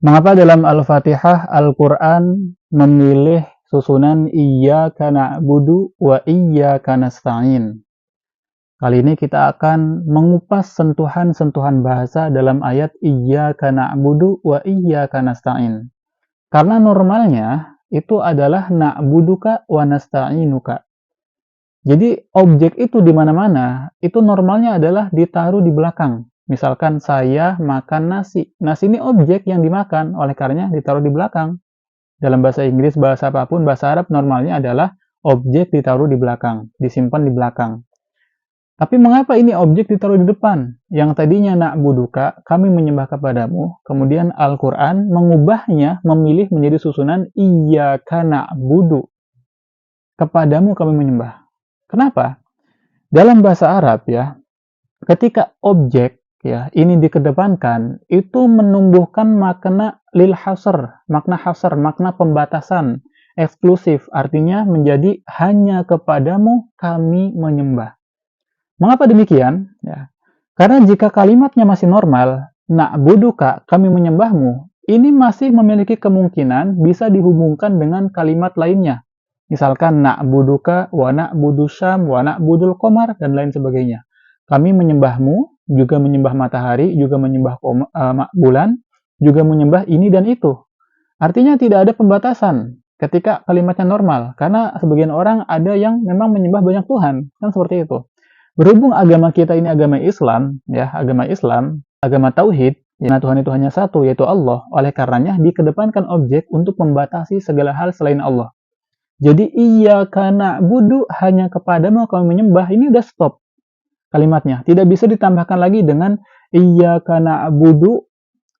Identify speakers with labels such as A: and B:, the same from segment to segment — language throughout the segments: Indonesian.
A: Mengapa dalam Al-Fatihah Al-Quran memilih susunan Iyyaka na'budu wa iyyaka nasta'in? Kali ini kita akan mengupas sentuhan-sentuhan bahasa dalam ayat Iyyaka na'budu wa iyyaka nasta'in. Karena normalnya itu adalah na'buduka wa nasta'inuka. Jadi objek itu di mana-mana, itu normalnya adalah ditaruh di belakang. Misalkan saya makan nasi. Nasi ini objek yang dimakan, oleh karenanya ditaruh di belakang. Dalam bahasa Inggris, bahasa apapun, bahasa Arab normalnya adalah objek ditaruh di belakang, disimpan di belakang. Tapi mengapa ini objek ditaruh di depan? Yang tadinya na'buduka, kami menyembah kepadamu, kemudian Al-Quran mengubahnya, memilih menjadi susunan Iyyaka na'budu, kepadamu kami menyembah. Kenapa? Dalam bahasa Arab ya, ketika objek ya ini dikedepankan, itu menumbuhkan makna lil hasr, makna pembatasan, eksklusif, artinya menjadi hanya kepadamu kami menyembah. Mengapa demikian? Ya. Karena jika kalimatnya masih normal, na'buduka, kami menyembahmu, ini masih memiliki kemungkinan bisa dihubungkan dengan kalimat lainnya. Misalkan na'buduka, wa na'budu syam, wa na'budul qamar, dan lain sebagainya. Kami menyembahmu, juga menyembah matahari, juga menyembah bulan, juga menyembah ini dan itu. Artinya tidak ada pembatasan ketika kalimatnya normal. Karena sebagian orang ada yang memang menyembah banyak Tuhan. Kan seperti itu. Berhubung agama kita ini agama Islam, ya, agama tauhid, ya, Tuhan itu hanya satu, yaitu Allah. Oleh karenanya dikedepankan objek untuk membatasi segala hal selain Allah. Jadi iyyaka na'budu, hanya kepadamu kami menyembah, ini udah stop kalimatnya. Tidak bisa ditambahkan lagi dengan iyyaka na'budu,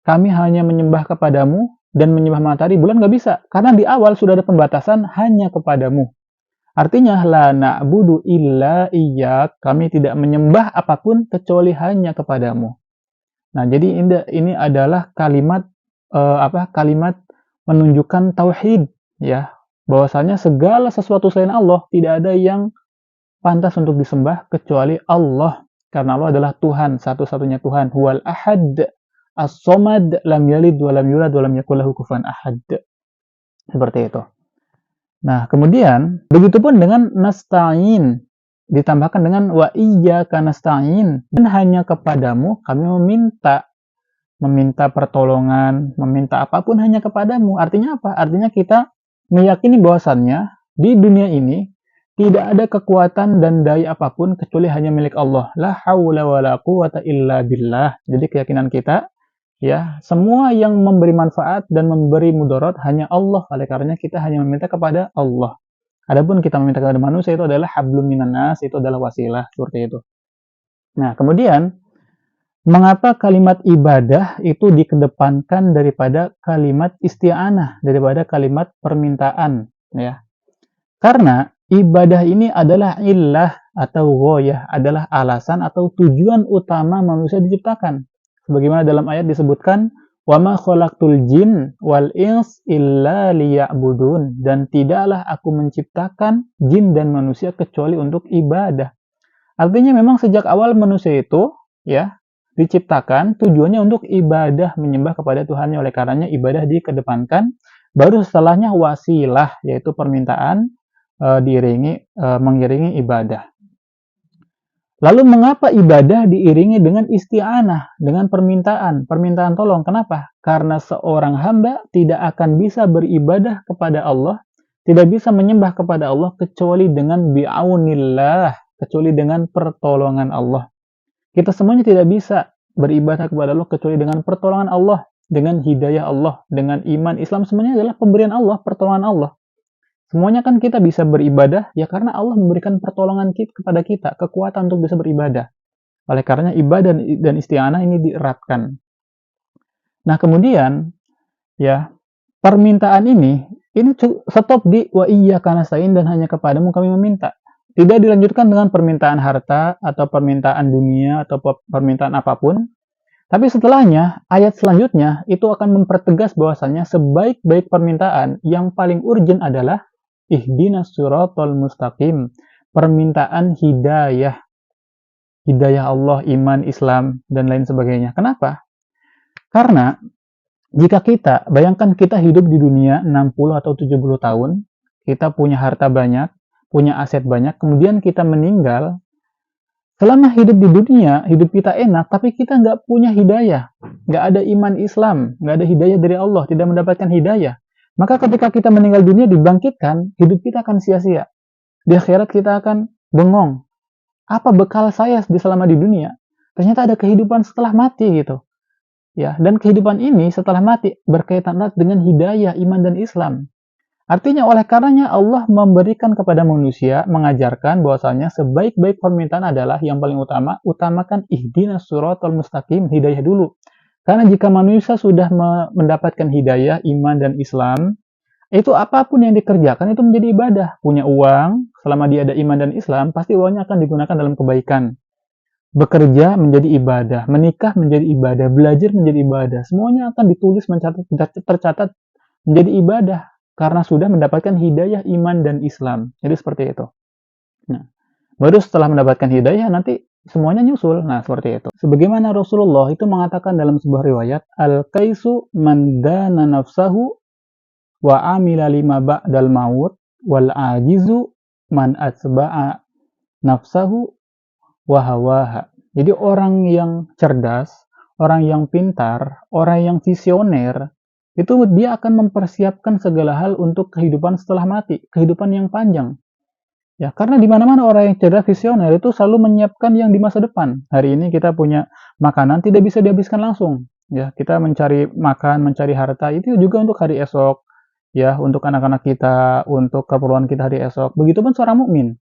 A: kami hanya menyembah kepadamu dan menyembah matahari, bulan nggak bisa. Karena di awal sudah ada pembatasan hanya kepadamu. Artinya, la na'budu illa iyyak, kami tidak menyembah apapun kecuali hanya kepadamu. Nah, jadi ini adalah kalimat kalimat menunjukkan tauhid ya, bahwasanya segala sesuatu selain Allah tidak ada yang pantas untuk disembah kecuali Allah. Karena Allah adalah Tuhan, satu-satunya Tuhan. Huwal ahad, as-somad, lam yalid wa lam yulad wa lam yakul lahu kufuwan ahad. Seperti itu. Nah, kemudian begitupun dengan nasta'in, ditambahkan dengan wa iyyaka nasta'in, dan hanya kepadamu kami meminta pertolongan, meminta apapun hanya kepadamu. Artinya apa? Artinya kita meyakini bahwasannya di dunia ini tidak ada kekuatan dan daya apapun kecuali hanya milik Allah. La haula wala quwata illa billah. Jadi keyakinan kita ya, semua yang memberi manfaat dan memberi mudarat hanya Allah. Oleh karenanya kita hanya meminta kepada Allah. Adapun kita meminta kepada manusia itu adalah hablum minan nas, itu adalah wasilah, seperti itu. Nah, kemudian mengapa kalimat ibadah itu dikedepankan daripada kalimat isti'anah, daripada kalimat permintaan, ya? Karena ibadah ini adalah illah atau ghoyah, adalah alasan atau tujuan utama manusia diciptakan. Sebagaimana dalam ayat disebutkan, وَمَا خَلَقْتُ الْجِنَّ وَالْإِنسَ إِلَّا لِيَعْبُدُونَ, dan tidaklah aku menciptakan jin dan manusia kecuali untuk ibadah. Artinya memang sejak awal manusia itu ya diciptakan tujuannya untuk ibadah, menyembah kepada Tuhannya. Oleh karenanya ibadah dikedepankan, baru setelahnya wasilah, yaitu permintaan mengiringi ibadah. Lalu mengapa ibadah diiringi dengan isti'anah, dengan permintaan tolong? Kenapa? Karena seorang hamba tidak akan bisa beribadah kepada Allah, tidak bisa menyembah kepada Allah kecuali dengan bi'aunillah, kecuali dengan pertolongan Allah. Kita semuanya tidak bisa beribadah kepada Allah kecuali dengan pertolongan Allah, dengan hidayah Allah, dengan iman Islam, semuanya adalah pemberian Allah, pertolongan Allah. Semuanya kan kita bisa beribadah ya karena Allah memberikan pertolongan kepada kita, kekuatan untuk bisa beribadah. Oleh karena ibadah dan isti'anah ini dieratkan. Nah, kemudian ya, permintaan ini stop di wa iyyaka nasta'in, dan hanya kepadamu kami meminta. Tidak dilanjutkan dengan permintaan harta atau permintaan dunia atau permintaan apapun. Tapi setelahnya, ayat selanjutnya itu akan mempertegas bahwasannya sebaik-baik permintaan yang paling urgent adalah ihdinas siratal mustaqim, permintaan hidayah Allah, iman, Islam, dan lain sebagainya. Kenapa? Karena Jika kita, bayangkan kita hidup di dunia 60 atau 70 tahun, kita punya harta banyak, punya aset banyak, kemudian kita meninggal, selama hidup di dunia, hidup kita enak, tapi kita nggak punya hidayah, nggak ada iman Islam, nggak ada hidayah dari Allah, tidak mendapatkan hidayah. Maka ketika kita meninggal dunia, dibangkitkan, hidup kita akan sia-sia. Di akhirat kita akan bengong. Apa bekal saya selama di dunia? Ternyata ada kehidupan setelah mati gitu. Ya, dan kehidupan ini setelah mati berkaitan erat dengan hidayah, iman dan Islam. Artinya oleh karenanya Allah memberikan kepada manusia, mengajarkan bahwasanya sebaik-baik permintaan adalah yang paling utama, utamakan ihdinas siratal mustaqim, hidayah dulu. Karena jika manusia sudah mendapatkan hidayah, iman dan Islam, itu apapun yang dikerjakan itu menjadi ibadah. Punya uang, selama dia ada iman dan Islam, pasti uangnya akan digunakan dalam kebaikan. Bekerja menjadi ibadah, menikah menjadi ibadah, belajar menjadi ibadah. Semuanya akan ditulis, tercatat menjadi ibadah karena sudah mendapatkan hidayah iman dan Islam. Jadi seperti itu. Nah, baru setelah mendapatkan hidayah nanti semuanya nyusul. Nah, seperti itu. Sebagaimana Rasulullah itu mengatakan dalam sebuah riwayat, al-kaisu man dana nafsahu wa amila lima ba'dal maut wal ajizu man atba'a nafsahu wahawaha. Jadi orang yang cerdas, orang yang pintar, orang yang visioner, itu dia akan mempersiapkan segala hal untuk kehidupan setelah mati, kehidupan yang panjang. Ya, karena di mana-mana orang yang cerdas visioner itu selalu menyiapkan yang di masa depan. Hari ini kita punya makanan tidak bisa dihabiskan langsung. Ya, kita mencari makan, mencari harta itu juga untuk hari esok. Ya, untuk anak-anak kita, untuk keperluan kita hari esok. Begitupun seorang mukmin.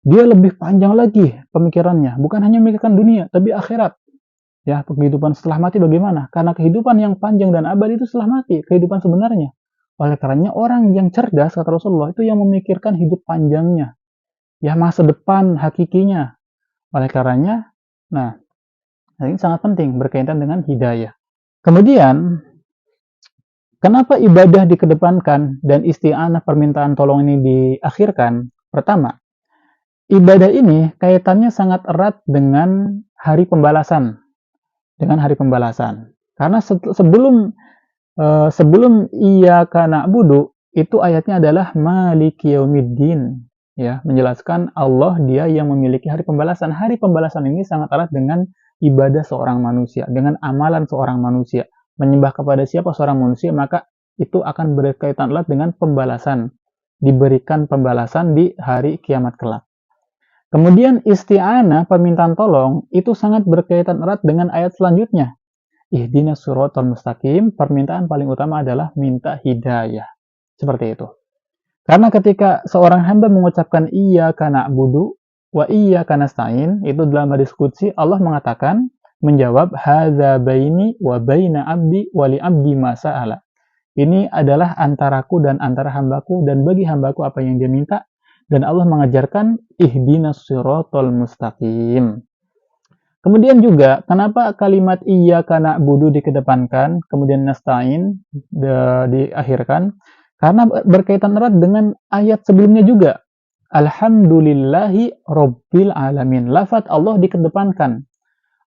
A: Dia lebih panjang lagi pemikirannya, bukan hanya memikirkan dunia, tapi akhirat. Ya, kehidupan setelah mati bagaimana? Karena kehidupan yang panjang dan abadi itu setelah mati, kehidupan sebenarnya. Oleh karenanya orang yang cerdas, kata Rasulullah, itu yang memikirkan hidup panjangnya. Ya, masa depan hakikinya. Oleh karenanya, nah, ini sangat penting berkaitan dengan hidayah. Kemudian, kenapa ibadah dikedepankan dan isti'anah permintaan tolong ini diakhirkan? Pertama, ibadah ini kaitannya sangat erat dengan hari pembalasan. Karena sebelum iyyaka na'budu itu ayatnya adalah maliki yaumiddin, ya, menjelaskan Allah dia yang memiliki hari pembalasan. Hari pembalasan ini sangat erat dengan ibadah seorang manusia, dengan amalan seorang manusia. Menyembah kepada siapa seorang manusia, maka itu akan berkaitan erat dengan pembalasan. Diberikan pembalasan di hari kiamat kelak. Kemudian isti'anah, permintaan tolong, itu sangat berkaitan erat dengan ayat selanjutnya. Ihdinas siratal mustaqim, permintaan paling utama adalah minta hidayah. Seperti itu. Karena ketika seorang hamba mengucapkan iyyaka na'budu wa iyyaka nasta'in, itu dalam hadis qudsi Allah mengatakan, menjawab hadza baini wa baina abdi wa li abdi ma sa'ala. Ini adalah antaraku dan antara hambaku, dan bagi hambaku apa yang dia minta. Dan Allah mengajarkan ihdinas siratal mustaqim. Kemudian juga, kenapa kalimat iyyaka na'budu dikedepankan, kemudian nasta'in diakhirkan? Karena berkaitan erat dengan ayat sebelumnya juga. Alhamdulillahi rabbil alamin. Lafaz Allah dikedepankan.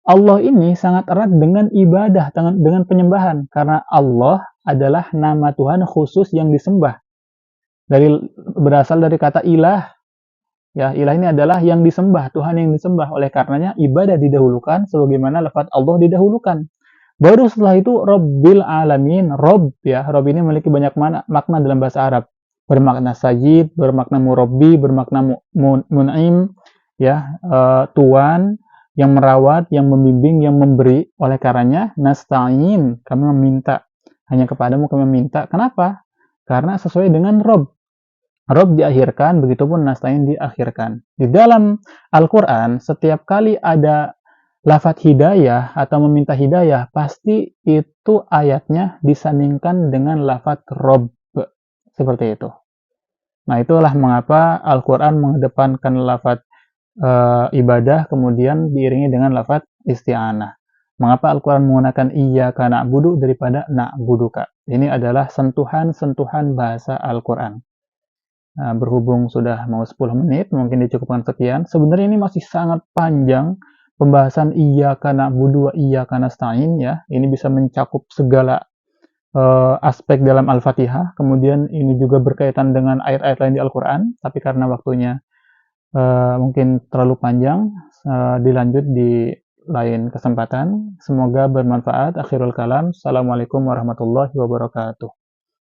A: Allah ini sangat erat dengan ibadah, dengan penyembahan. Karena Allah adalah nama Tuhan khusus yang disembah. Berasal dari kata ilah. Ya, ilah ini adalah yang disembah, Tuhan yang disembah. Oleh karenanya ibadah didahulukan sebagaimana lafaz Allah didahulukan. Baru setelah itu Rabbil Alamin. Rob, ya, Rob ini memiliki banyak makna dalam bahasa Arab. Bermakna sajid, bermakna murabbi, bermakna mun'im, ya, tuan yang merawat, yang membimbing, yang memberi. Oleh karenanya nasta'in, kami meminta. Hanya kepadamu kami meminta. Kenapa? Karena sesuai dengan Rob. Rob diakhirkan, begitupun nasta'in diakhirkan. Di dalam Al-Quran, setiap kali ada lafaz hidayah atau meminta hidayah, pasti itu ayatnya disandingkan dengan lafaz Rob. Seperti itu. Nah, itulah mengapa Al-Quran mengedepankan lafaz ibadah, kemudian diiringi dengan lafaz isti'anah. Mengapa Al-Quran menggunakan iyyaka na'budu daripada na'buduka? Ini adalah sentuhan-sentuhan bahasa Al-Quran. Nah, berhubung sudah mau 10 menit, mungkin dicukupkan sekian. Sebenarnya ini masih sangat panjang pembahasan iyyaka na'budu wa iyyaka nasta'in, ya. Ini bisa mencakup segala aspek dalam Al-Fatihah, kemudian ini juga berkaitan dengan ayat-ayat lain di Al-Quran, tapi karena waktunya mungkin terlalu panjang, dilanjut di lain kesempatan. Semoga bermanfaat. Akhirul kalam. Assalamualaikum warahmatullahi wabarakatuh.